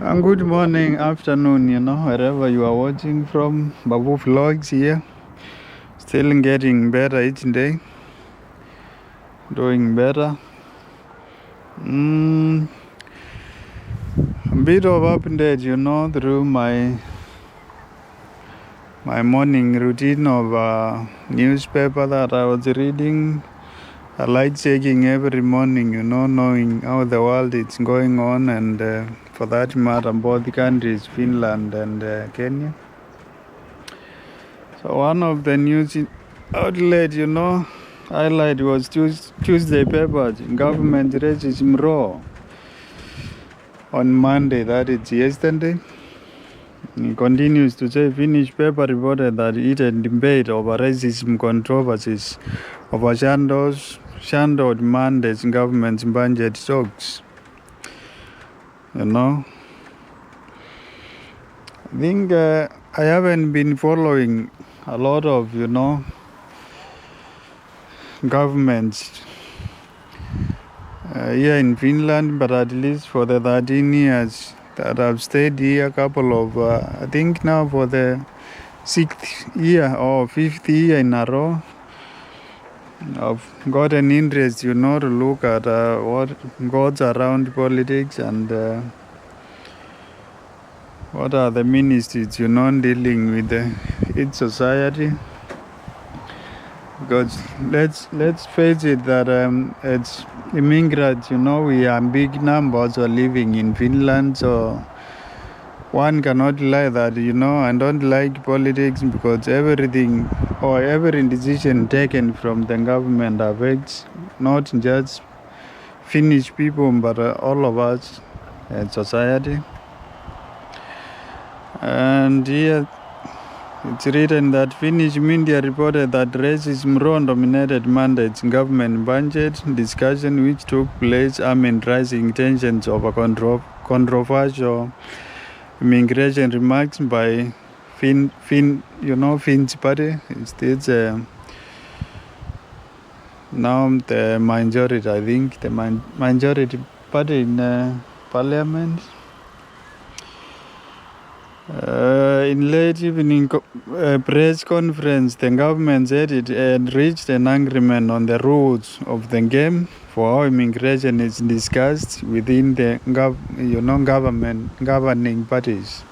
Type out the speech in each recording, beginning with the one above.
And good morning, afternoon, wherever you are watching from. Babu Vlogs here. Still getting better each day. Doing better. A bit of update, through my morning routine of newspaper that I was reading. I like checking every morning, knowing how the world is going on, and for that matter, both countries, Finland and Kenya. So one of the news outlet, highlight was Tuesday papers. Government raises MRO on Monday, that is yesterday. He continues to say Finnish paper reported that heated debate over racism controversies overshadowed Monday's government's budget talks. I think I haven't been following a lot of, governments here in Finland, but at least for the 13 years that I've stayed here, I think now for the 6th year or 5th year in a row, I've got an interest, to look at what goes around politics and what are the ministries, dealing with its society. Because let's face it that it's immigrants, we are big numbers are living in Finland, so one cannot lie that, I don't like politics because everything or every decision taken from the government affects not just Finnish people but all of us as society. And here it's written that Finnish media reported that racism dominated Monday's government budget discussion, which took place amid rising tensions over controversial immigration remarks by Finn's party. It's now the majority, I think, the majority party in parliament. In late evening press conference, the government said it had reached an agreement on the rules of the game for how immigration is discussed within the governing parties.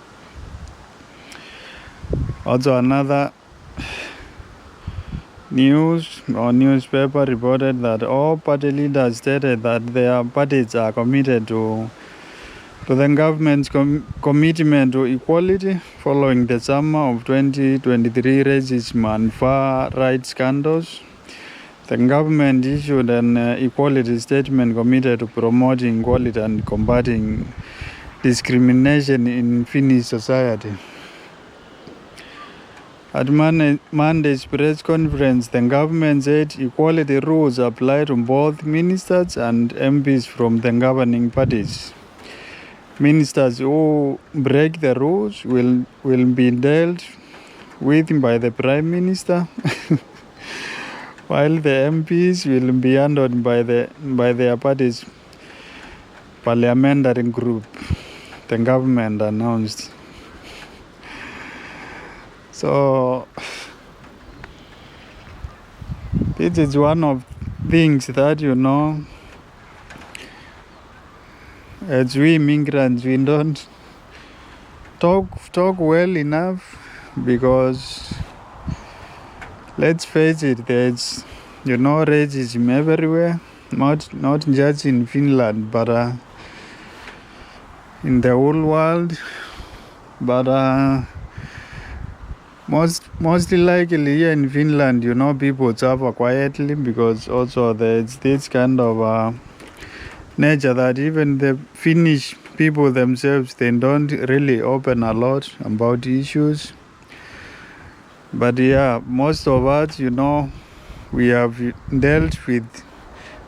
Also, another newspaper reported that all party leaders stated that their parties are committed to the government's commitment to equality following the summer of 2023 racism and far-right scandals. The government issued an equality statement committed to promoting equality and combating discrimination in Finnish society. At Monday's press conference, the government said equality rules apply to both ministers and MPs from the governing parties. Ministers who break the rules will be dealt with by the Prime Minister, while the MPs will be handled by their party's parliamentary group, the government announced. So this is one of things that, as we immigrants, we don't talk well enough, because let's face it, there's racism everywhere, not just in Finland but in the whole world. But mostly likely here in Finland, people suffer quietly, because also there's this kind of nature that even the Finnish people themselves, they don't really open a lot about issues. But yeah, most of us, we have dealt with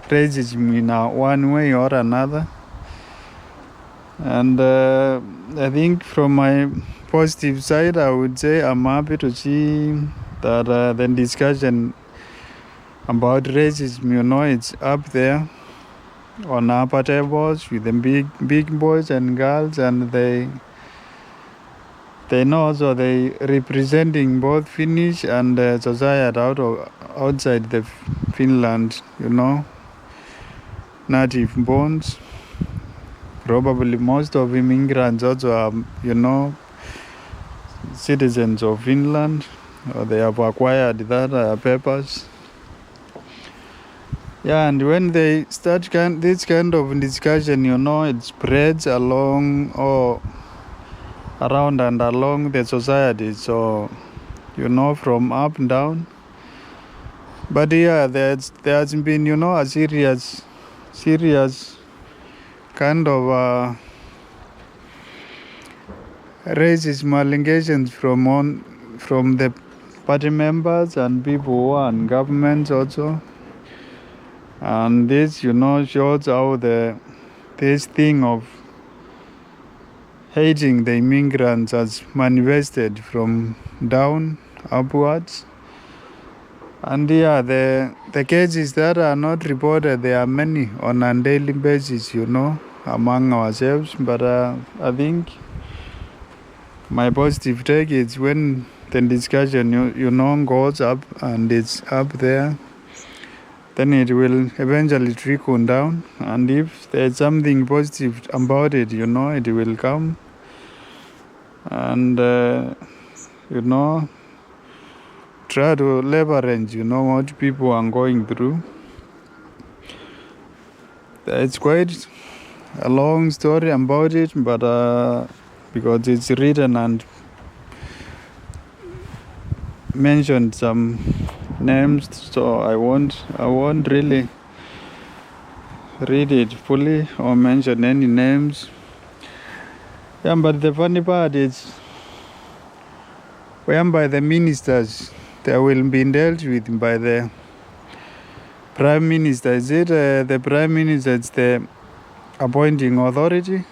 racism in one way or another. And I think from my positive side, I would say I'm happy to see that the discussion about racism, it's up there. on upper tables with the big boys and girls, and they know also they representing both Finnish and society outside the Finland, native bonds. Probably most of immigrants also are, citizens of Finland, or they have acquired that papers. Yeah, and when they start this kind of discussion, it spreads along or around and along the society. So, from up and down. But yeah, there has been, a serious kind of racist allegations from the party members and people who are in governments also. And this, shows how this thing of hating the immigrants has manifested from down upwards. And yeah, the cases that are not reported, there are many on a daily basis, among ourselves. But I think my positive take is when the discussion, goes up and it's up there, then it will eventually trickle down. And if there's something positive about it, it will come. And, try to leverage, what people are going through. It's quite a long story about it, but because it's written and mentioned some names, so I won't really read it fully or mention any names. Yeah, but the funny part is, whereby the ministers, they will be dealt with by the Prime Minister. Is it the Prime Minister? It's the appointing authority,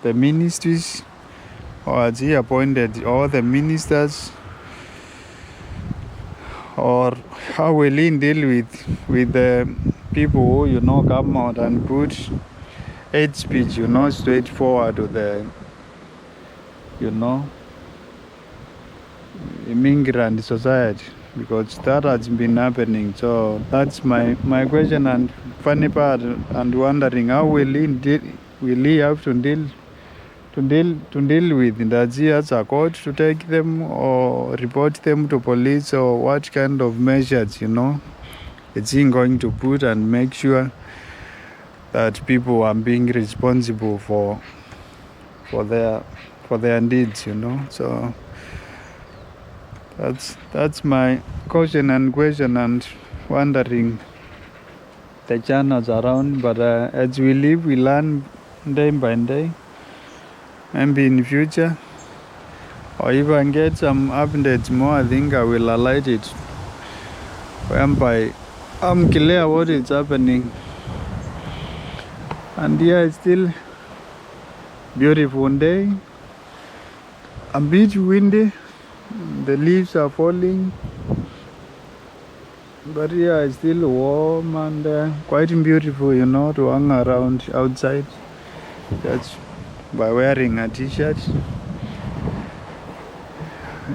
the ministries, or has he appointed all the ministers? Or how will he deal with the people who, come out and put hate speech, straightforward to the, immigrant society? Because that has been happening. So that's my question and funny part, and wondering how will he have to deal with? Does he has a court to take them or report them to police, or what kind of measures, is he going to put and make sure that people are being responsible for their deeds, So that's my caution and question and wondering the channels around. But as we live, we learn day by day. Maybe in the future, or if I get some updates more, I think I will highlight it, whereby I'm clear what is happening. And yeah, it's still beautiful day, a bit windy, the leaves are falling, but yeah, it's still warm and quite beautiful, to hang around outside just by wearing a t-shirt.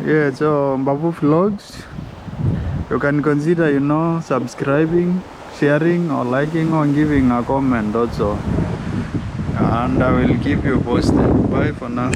Yeah, so Babu Vlogs, you can consider, subscribing, sharing or liking or giving a comment also, and I will keep you posted. Bye for now.